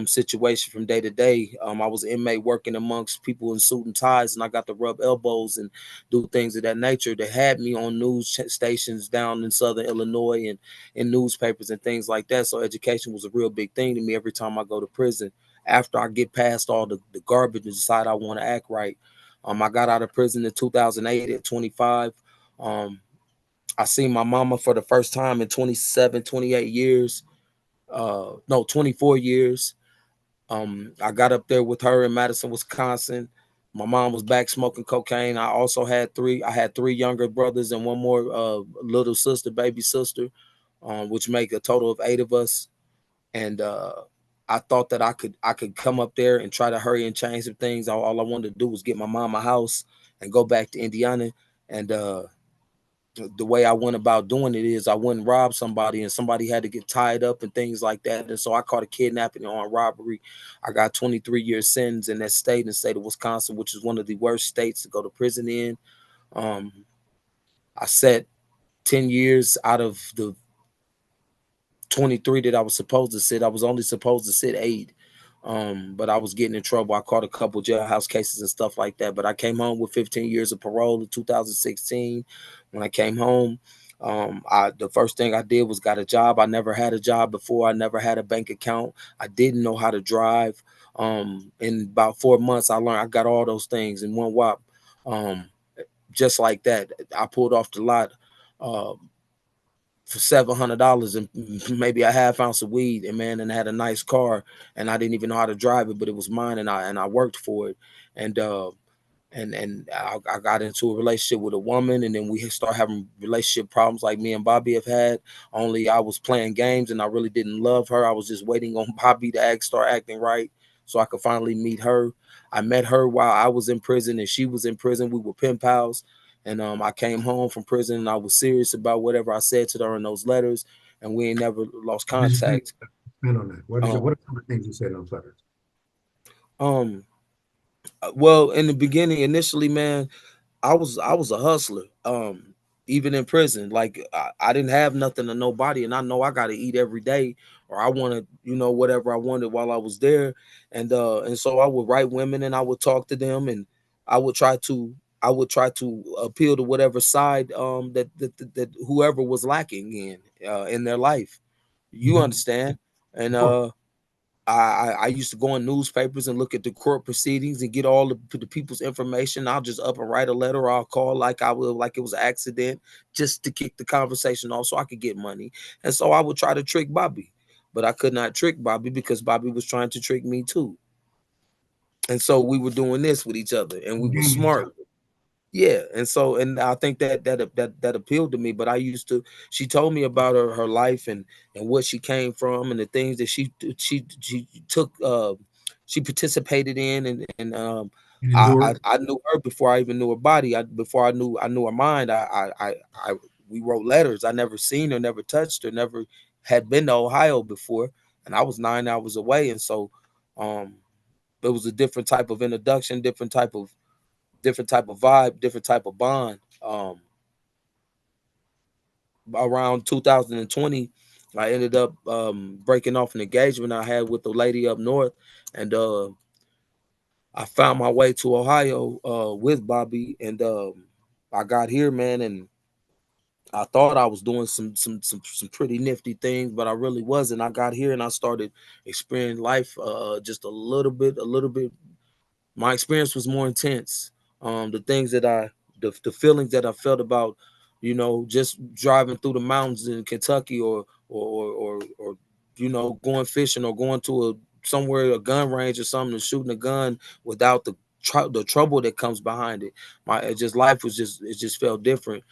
situation from day to day. I was an inmate working amongst people in suit and ties, and I got to rub elbows and do things of that nature that had me on news stations down in Southern Illinois and in newspapers and things like that. So education was a real big thing to me every time I go to prison. After I get past all the garbage and decide I want to act right, I got out of prison in 2008 at 25. Um, I seen my mama for the first time in 27, 28 years. No, 24 years. I got up there with her in Madison, Wisconsin. My mom was back smoking cocaine. I had three younger brothers and one more little sister, baby sister, which make a total of 8 of us. And I thought that I could come up there and try to hurry and change some things. All I wanted to do was get my mom a house and go back to Indiana. And the way I went about doing it is I wouldn't rob somebody and somebody had to get tied up and things like that. And so I caught a kidnapping and armed robbery. I got 23 years sentence in that state, in the state of Wisconsin, which is one of the worst states to go to prison in. Um, I sat 10 years out of the 23 that I was supposed to sit. I was only supposed to sit 8. But I was getting in trouble. I caught a couple jailhouse cases and stuff like that. But I came home with 15 years of parole in 2016. When I came home, the first thing I did was got a job. I never had a job before. I never had a bank account. I didn't know how to drive. In about 4 months, I learned I got all those things in one whop. Um, just like that, I pulled off the lot. Uh, for $700 and maybe a half ounce of weed, and man, and I had a nice car, and I didn't even know how to drive it, but it was mine, and I worked for it, and I got into a relationship with a woman, and then we started having relationship problems like me and Bobby have had. Only I was playing games, and I really didn't love her. I was just waiting on Bobby to start acting right, so I could finally meet her. I met her while I was in prison, and she was in prison. We were pen pals. And I came home from prison and I was serious about whatever I said to her in those letters, and we ain't never lost Did you say, contact. expand on that? Um, What are some of the things you said in those letters? um, well, in the beginning, initially, man, I was a hustler. Even in prison, like I didn't have nothing to nobody, and I know I got to eat every day, or I wanted, whatever I wanted while I was there, and so I would write women, and I would talk to them, and I would try to appeal to whatever side that whoever was lacking in their life. You Mhm. understand? And Of course. I used to go in newspapers and look at the court proceedings and get all the people's information. I'll just up and write a letter, or I'll call like I will, like it was an accident, just to kick the conversation off so I could get money. And so I would try to trick Bobby, but I could not trick Bobby because Bobby was trying to trick me too. And so we were doing this with each other, and we were Gaming each smart. other. Yeah, and I think that appealed to me. But I used to. She told me about her life and what she came from and the things that she took. She participated in and And endured. I knew her before I even knew her body. Before I knew her mind. I we wrote letters. I never seen her, never touched her, never had been to Ohio before, and I was 9 hours away, and so um, it was a different type of introduction, different type of vibe, different type of bond. Around 2020, I ended up breaking off an engagement I had with a lady up north, and I found my way to Ohio with Bobby, and I got here, man, and I thought I was doing some pretty nifty things, but I really wasn't. I got here and I started experiencing life just a little bit. My experience was more intense. The things that the feelings that I felt about, just driving through the mountains in Kentucky, or going fishing, or going to somewhere, a gun range or something, and shooting a gun without the trouble that comes behind it. Life was it just felt different.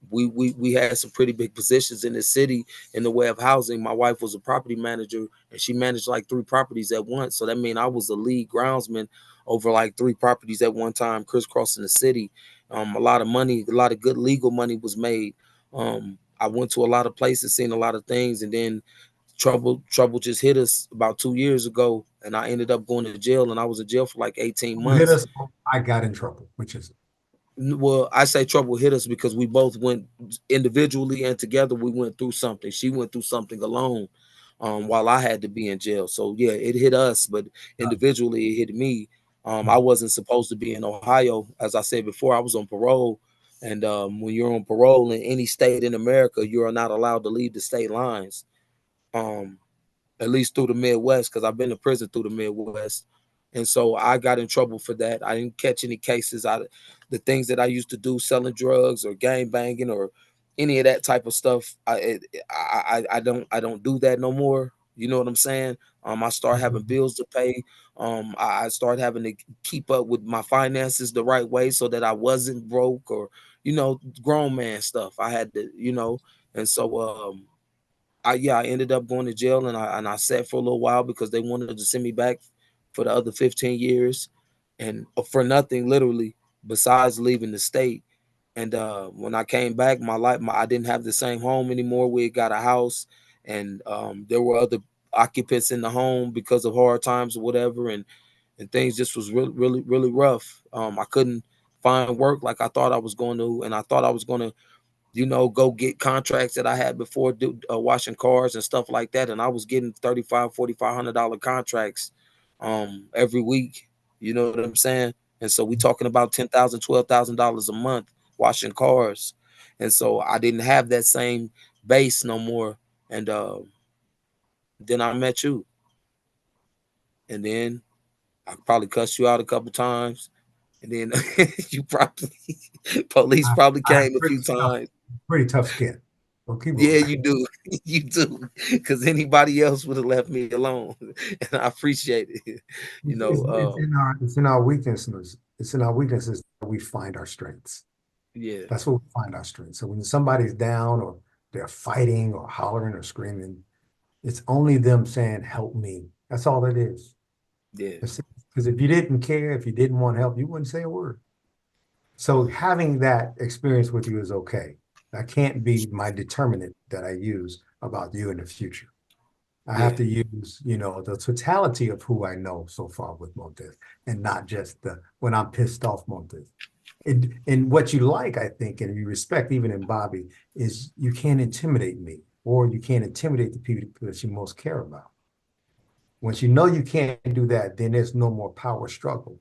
We had some pretty big positions in the city in the way of housing. My wife was a property manager, and she managed like 3 properties at once. So that means I was the lead groundsman over like 3 properties at one time, crisscrossing the city. A lot of money, a lot of good legal money was made. I went to a lot of places, seen a lot of things, and then trouble just hit us about 2 years ago, and I ended up going to jail, and I was in jail for like 18 Who hit months. us? I got in trouble. Which is it? Well, I say trouble hit us because we both went individually and together. We went through something. She went through something alone, while I had to be in jail. So yeah, it hit us, but individually it hit me. I wasn't supposed to be in Ohio, as I said before. I was on parole, and when you're on parole in any state in America, you are not allowed to leave the state lines. Um, at least through the Midwest, because I've been to prison through the Midwest. And so I got in trouble for that. I didn't catch any cases. The things that I used to do, selling drugs or gang banging or any of that type of stuff, I don't do that no more. You know what I'm saying? I start having bills to pay. I started having to keep up with my finances the right way so that I wasn't broke or, grown man stuff. I had to, and so I ended up going to jail, and I sat for a little while because they wanted to send me back for the other 15 years, and for nothing literally besides leaving the state. And when I came back, I didn't have the same home anymore. We had got a house, and there were other occupants in the home because of hard times or whatever, and things just was really really really rough. I couldn't find work like I thought I was going to, and I thought I was going to go get contracts that I had before, washing cars and stuff like that. And I was getting 35, $4,500 contracts every week. You know what I'm saying? And so we talking about $10,000, $12,000 a month washing cars. And so I didn't have that same base no more. And then I met you. And then I probably cussed you out a couple times. And then you probably police I, probably I have came a few times. pretty tough skin. Well, keep Yeah, going. you do. You do. Because anybody else would have left me alone. And I appreciate it. You know, It's in our weaknesses. It's in our weaknesses that we find our strengths. yeah, That's where we find our strengths. So when somebody's down or they're fighting or hollering or screaming, it's only them saying, "Help me." That's all it is. yeah, Because if you didn't care, if you didn't want help, you wouldn't say a word. So having that experience with you is okay. That can't be my determinant that I use about you in the future. I have yeah, to use, the totality of who I know so far with Montez and not just the when I'm pissed off Montez. And what you like, I think, and you respect even in Bobby, is you can't intimidate me or you can't intimidate the people that you most care about. Once you know you can't do that, then there's no more power struggle.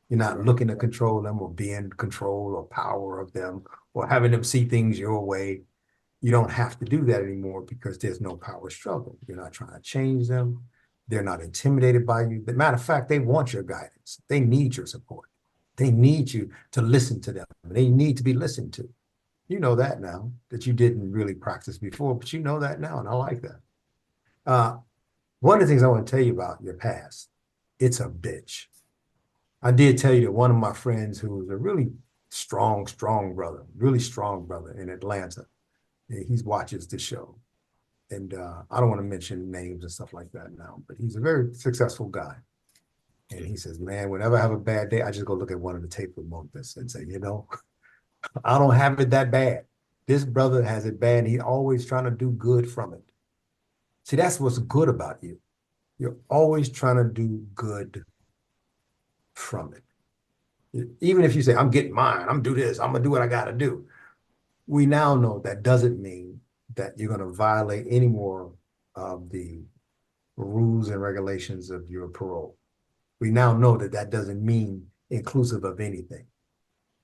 You're not right. looking to control them or be in control or power of them or having them see things your way. You don't have to do that anymore because there's no power struggle. You're not trying to change them. They're not intimidated by you. As a matter of fact, they want your guidance. They need your support. They need you to listen to them. They need to be listened to. You know that now that you didn't really practice before, but you know that now, and I like that. Uh, one of the things I want to tell you about your past, it's a bitch. I did tell you that one of my friends who was a really strong brother, really strong brother in Atlanta, he watches the show. And I don't want to mention names and stuff like that now, but he's a very successful guy. And he says, man, whenever I have a bad day, I just go look at one of the tape with Montez and say, I don't have it that bad. This brother has it bad. And he's always trying to do good from it. See, that's what's good about you. You're always trying to do good from it. Even if you say, I'm getting mine, I'm do this, I'm gonna do what I gotta do. We now know that doesn't mean that you're gonna violate any more of the rules and regulations of your parole. We now know that that doesn't mean inclusive of anything.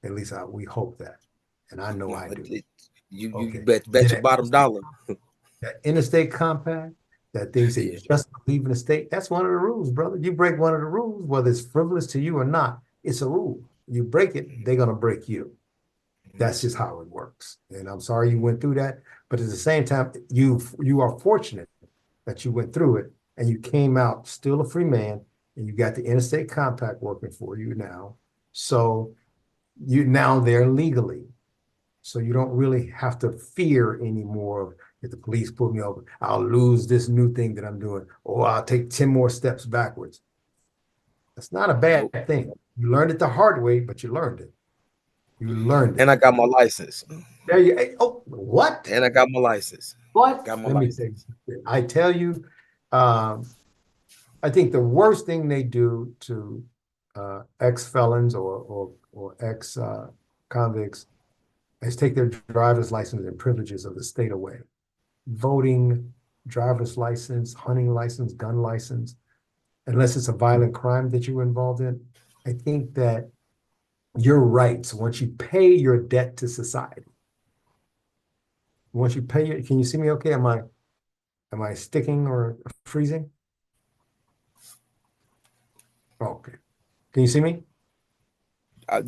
At least we hope that. And I know No, I do. you Okay. bet Did your bottom dollar. that interstate compact, that thing say Yeah. just leaving the state, that's one of the rules, brother. You break one of the rules, whether it's frivolous to you or not, it's a rule. You break it, they're gonna break you. Mhm. That's just how it works. And I'm sorry you went through that, but at the same time, you are fortunate that you went through it and you came out still a free man and you got the interstate compact working for you now. So you now there legally. So you don't really have to fear anymore of if the police pull me over, I'll lose this new thing that I'm doing, or I'll take 10 more steps backwards. That's not a Nope. bad thing. You learned it the hard way, but you learned it. You learned And it. I got my license. There you oh, what? And I got my license. What? Got my Let me tell you license. something. I tell you, um, I think the worst thing they do to ex felons or ex convicts is take their driver's license and privileges of the state away. Voting, driver's license, hunting license, gun license, unless it's a violent crime that you were involved in. I think that your rights, once you pay your debt to society, once you pay your, can you see me okay? Am I sticking or freezing? Okay. Can you see me? I,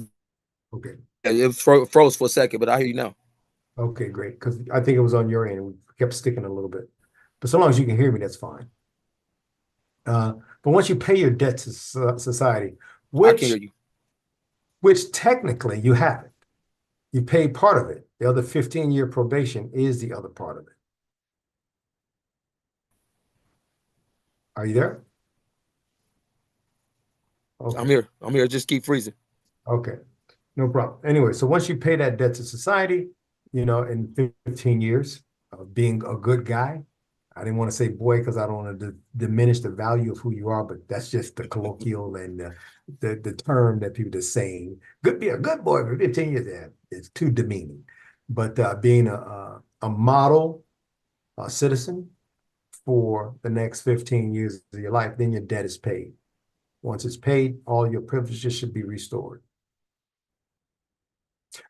Okay. it froze for a second, but I hear you now. Okay, great. Because I think it was on your end. We kept sticking a little bit. But so long as you can hear me, that's fine. But once you pay your debt to society, I can hear you. which technically you haven't. You pay part of it. The other 15-year probation is the other part of it. Are you there? Okay. I'm here. I'm here. Just keep freezing. Okay. No problem. Anyway, so once you pay that debt to society, in 15 years of being a good guy, I didn't want to say boy because I don't want to diminish the value of who you are, but that's just the colloquial and the term that people are saying. Good, be a good boy for 15 years. Yeah, it's too demeaning. But being a model citizen for the next 15 years of your life, then your debt is paid. Once it's paid, all your privileges should be restored.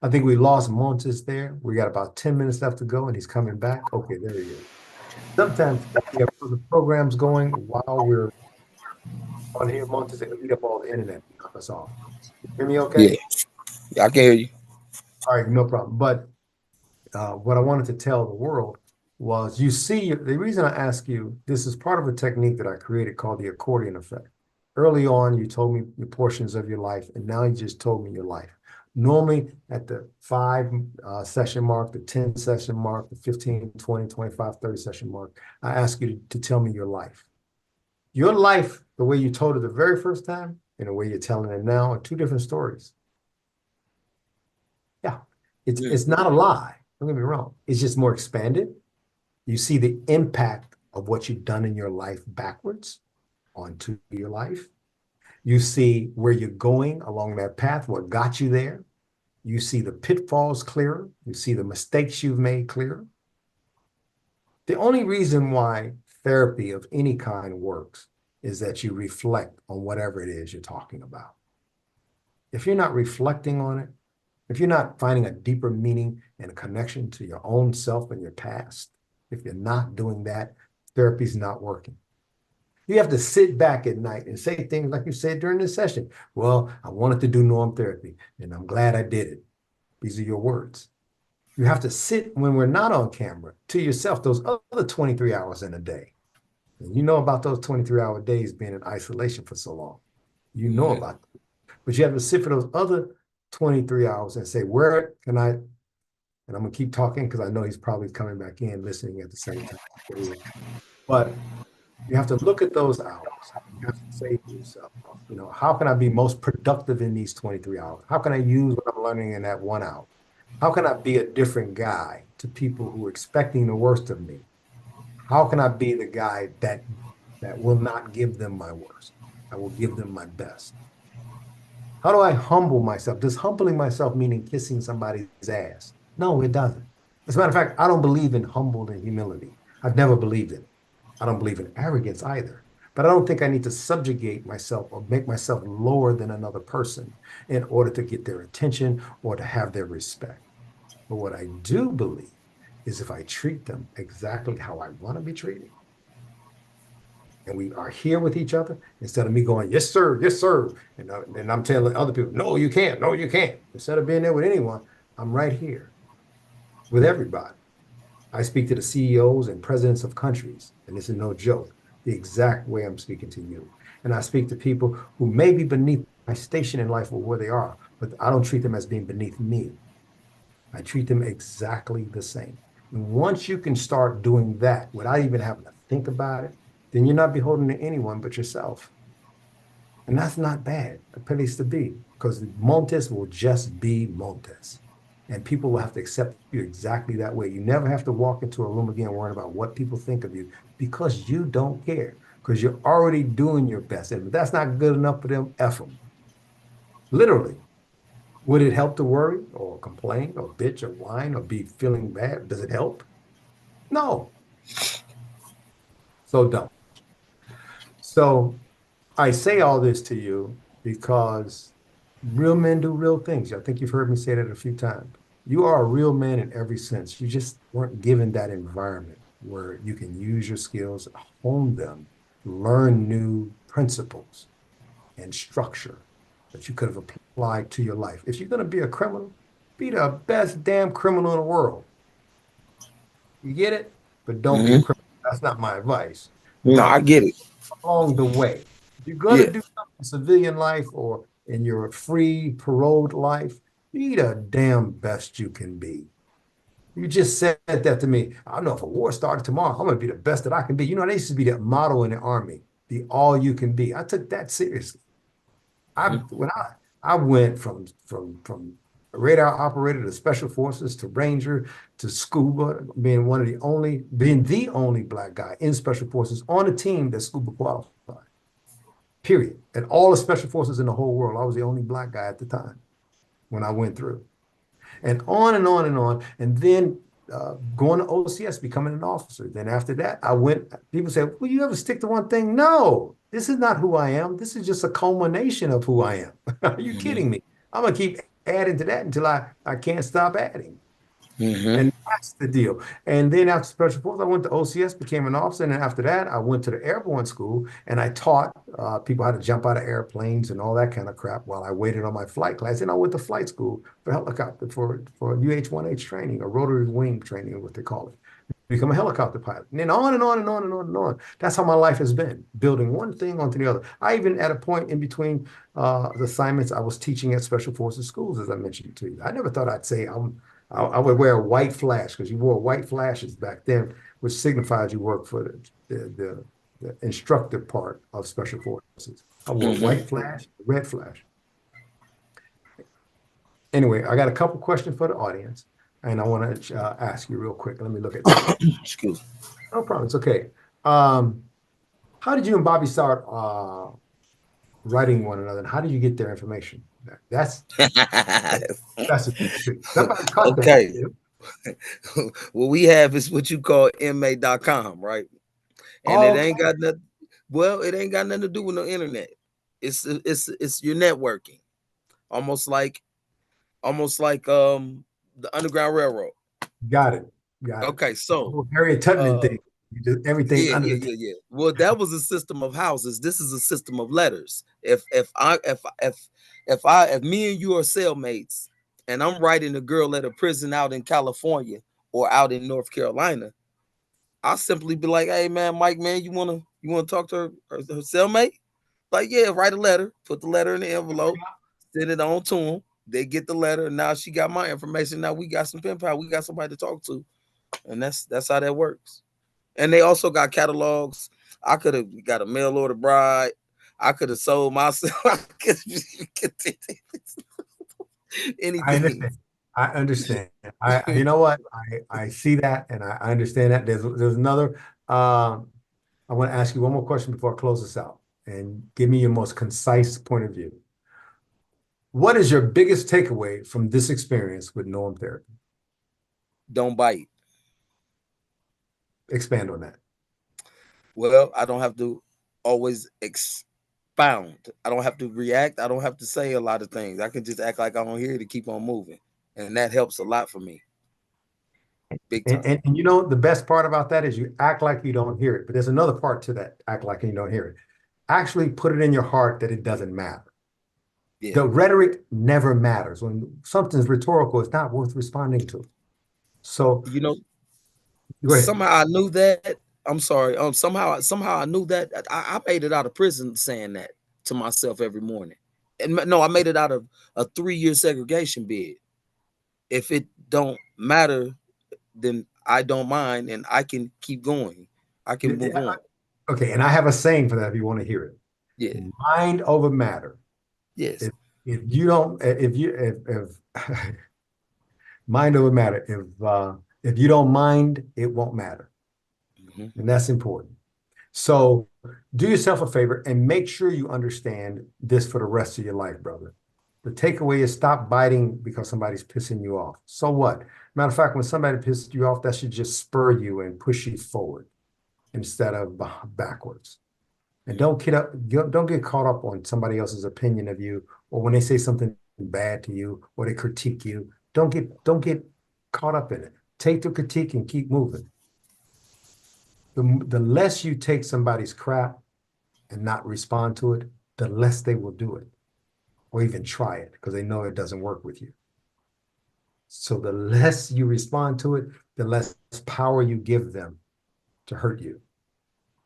I think we lost Montez there. We got about 10 minutes left to go, and he's coming back. Okay, there he is. Sometimes we have other programs going while we're on here, Montez, and eat up all the internet. That's all. Hear me okay? Yeah, I can hear you. All right, no problem. But what I wanted to tell the world was you see, the reason I ask you, this is part of a technique that I created called the accordion effect. Early on, you told me your portions of your life, and now you just told me your life. Normally at the 5 session mark, the 10 session mark, the 15, 20, 25, 30 session mark, I ask you to tell me your life. Your life, the way you told it the very first time and the way you're telling it now are two different stories. Yeah, it's not a lie. Don't get me wrong. It's just more expanded. You see the impact of what you've done in your life backwards onto your life. You see where you're going along that path, what got you there. You see the pitfalls clearer. You see the mistakes you've made clearer. The only reason why therapy of any kind works is that you reflect on whatever it is you're talking about. If you're not reflecting on it, if you're not finding a deeper meaning and a connection to your own self and your past, if you're not doing that, therapy's not working. You have to sit back at night and say things like you said during this session. Well, I wanted to do norm therapy, and I'm glad I did it. These are your words. You have to sit when we're not on camera to yourself those other 23 hours in a day. And you know about those 23-hour days being in isolation for so long. You know about them. But you have to sit for those other 23 hours and say, where can I, and I'm going to keep talking because I know he's probably coming back in listening at the same time. But you have to look at those hours. You have to say to yourself, how can I be most productive in these 23 hours? How can I use what I'm learning in that 1 hour? How can I be a different guy to people who are expecting the worst of me? How can I be the guy that will not give them my worst? I will give them my best. How do I humble myself? Does humbling myself meaning kissing somebody's ass? No, it doesn't. As a matter of fact, I don't believe in humble and humility. I've never believed in it. I don't believe in arrogance either. But I don't think I need to subjugate myself or make myself lower than another person in order to get their attention or to have their respect. But what I do believe is if I treat them exactly how I want to be treated, and we are here with each other, instead of me going, yes, sir, and I'm telling other people, no, you can't, no, you can't. Instead of being there with anyone, I'm right here with everybody. I speak to the CEOs and presidents of countries, and this is no joke, the exact way I'm speaking to you. And I speak to people who may be beneath my station in life or where they are, but I don't treat them as being beneath me. I treat them exactly the same. And once you can start doing that without even having to think about it, then you're not beholden to anyone but yourself. And that's not bad, a place to be, because Montez will just be Montez. And people will have to accept you exactly that way. You never have to walk into a room again worrying about what people think of you because you don't care, because you're already doing your best. And if that's not good enough for them, F them. Literally. Would it help to worry or complain or bitch or whine or be feeling bad? Does it help? No. So don't. So I say all this to you because real men do real things. I think you've heard me say that a few times. You are a real man in every sense. You just weren't given that environment where you can use your skills, hone them, learn new principles and structure that you could have applied to your life. If you're going to be a criminal, be the best damn criminal in the world. You get it? But don't be a Hmm. criminal. That's not my advice. No, But I get it. along the way, if you're going to Yeah. do something in civilian life or in your free paroled life, be the damn best you can be. You just said that to me. I know if a war started tomorrow, I'm going to be the best that I can be. You know, that used to be the motto in the army, the all you can be. I took that seriously. I went from radar operator to special forces to ranger to scuba, being the only black guy in special forces on a team that scuba qualified. Period. And all the special forces in the whole world, I was the only black guy at the time when I went through. And on and on and on. And then going to OCS, becoming an officer. Then after that, I went, people say, will you ever stick to one thing? No, this is not who I am. This is just a culmination of who I am. Are you Hmm. kidding me? I'm going to keep adding to that until I can't stop adding. Hmm. And that's the deal. And then after special forces, I went to OCS, became an officer. And then after that, I went to the airborne school and I taught people how to jump out of airplanes and all that kind of crap while I waited on my flight class. And I went to flight school for helicopter for UH-1H training or rotary wing training, what they call it. Become a helicopter pilot. And then on and on and on and on and on. That's how my life has been, building one thing onto the other. I even at a point in between the assignments, I was teaching at special forces schools, as I mentioned to you. I never thought I'd say I would wear a white flash because you wore white flashes back then, which signifies you work for the instructor part of special forces. I wore a Hmm. white flash, red flash. Anyway, I got a couple questions for the audience, and I want to ask you real quick. Let me look at something. Excuse No problem. It's okay. Um, how did you and Bobby start writing one another, and how did you get their information? That's me. that's somebody caught that. Okay. What we have is what you call ma.com, right? And it Oh, ain't got nothing. Well, it ain't got nothing to do with no internet. It's your networking, almost like the Underground Railroad. got it. Got it. Okay, so Oh, Harriet Tubman uh thing. You just, everything yeah, under yeah, the yeah, yeah. Well, that was a system of houses. This is a system of letters. If me and you are cellmates and I'm writing a girl at a prison out in California or out in North Carolina, I'll simply be like, hey man, Mike, man, you wanna talk to her cellmate? Like, yeah, write a letter, put the letter in the envelope, send it on to them. They get the letter. Now she got my information. Now we got some pen pal. We got somebody to talk to. And that's how that works. And they also got catalogs. I could have got a mail order bride. I could have sold myself. I Anything. understand. I understand. You know what? I see that and I understand that. There's another. I want to ask you one more question before I close this out, and give me your most concise point of view. What is your biggest takeaway from this experience with norm therapy? Don't bite. Expand on that. Well, I don't have to always expound. I don't have to react. I don't have to say a lot of things. I can just act like I don't hear it to keep on moving. And that helps a lot for me. Big And, time. and, and you know, the best part about that is you act like you don't hear it. But there's another part to that, act like you don't hear it. Actually put it in your heart that it doesn't matter. Yeah. The rhetoric never matters. When something's rhetorical, it's not worth responding to. So You know, go ahead. somehow I knew that. I'm sorry. Somehow I knew that. I made it out of prison saying that to myself every morning. And no, I made it out of a 3-year segregation bid. If it don't matter, then I don't mind and I can keep going. I can move Yeah, on. okay, and I have a saying for that if you want to hear it. Yeah. Mind over matter. Yes. If if you don't if mind over matter, if you don't mind, it won't matter. Hmm. And that's important. So do yourself a favor and make sure you understand this for the rest of your life, brother. The takeaway is stop biting because somebody's pissing you off. So what? Matter of fact, when somebody pisses you off, that should just spur you and push you forward instead of backwards. And don't get caught up on somebody else's opinion of you, or when they say something bad to you or they critique you. Don't get caught up in it. Take the critique and keep moving. The less you take somebody's crap and not respond to it, the less they will do it or even try it because they know it doesn't work with you. So the less you respond to it, the less power you give them to hurt you.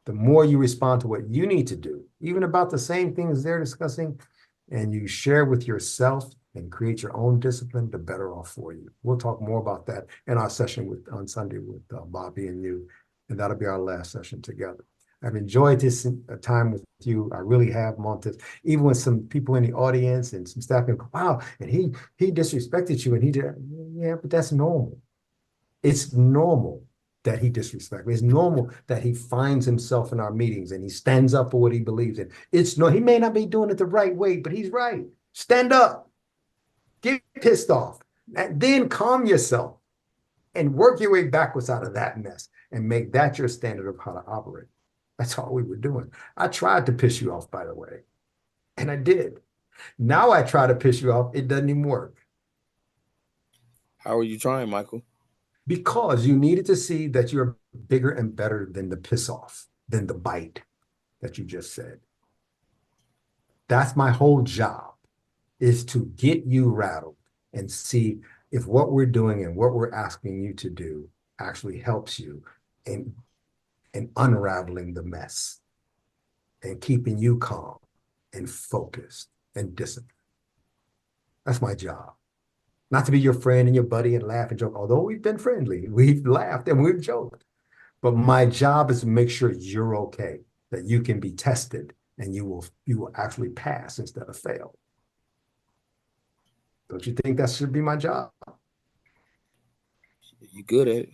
The more you respond to what you need to do, even about the same things they're discussing, and you share with yourself and create your own discipline, the better off for you. We'll talk more about that in our session on Sunday with Bobby and you, and that'll be our last session together. I've enjoyed this time with you. I really have, Montez. Even with some people in the audience and some staff, go, wow, and he disrespected you, and he did. Yeah, but that's normal. It's normal that he disrespects. It's normal that he finds himself in our meetings and he stands up for what he believes in. It's no, he may not be doing it the right way, but he's right. Stand up, get pissed off, and then calm yourself and work your way backwards out of that mess and make that your standard of how to operate. That's all we were doing. I tried to piss you off, by the way, and I did. Now I try to piss you off. It doesn't even work. How are you trying, Michael? Because you needed to see that you're bigger and better than the piss off, than the bite that you just said. That's my whole job, is to get you rattled and see if what we're doing and what we're asking you to do actually helps you in unraveling the mess and keeping you calm and focused and disciplined. That's my job. Not to be your friend and your buddy and laugh and joke, although we've been friendly, we've laughed and we've joked. But my job is to make sure you're okay, that you can be tested and you will actually pass instead of fail. Don't you think that should be my job? You good at it.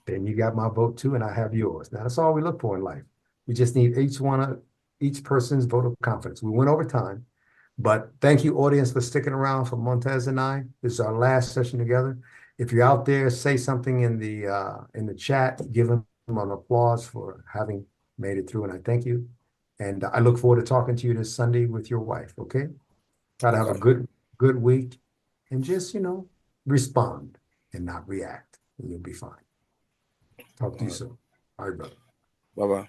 Then you got my vote too, and I have yours. Now that's all we look for in life. We just need each person's vote of confidence. We went over time, but thank you, audience, for sticking around for Montez and I. This is our last session together. If you're out there, say something in the chat. Give them an applause for having made it through, and I thank you. And I look forward to talking to you this Sunday with your wife. Okay. Try to have a Okay. good week, and just respond and not react, and you'll be fine. Talk to All you right. soon. All right, brother. Bye bye.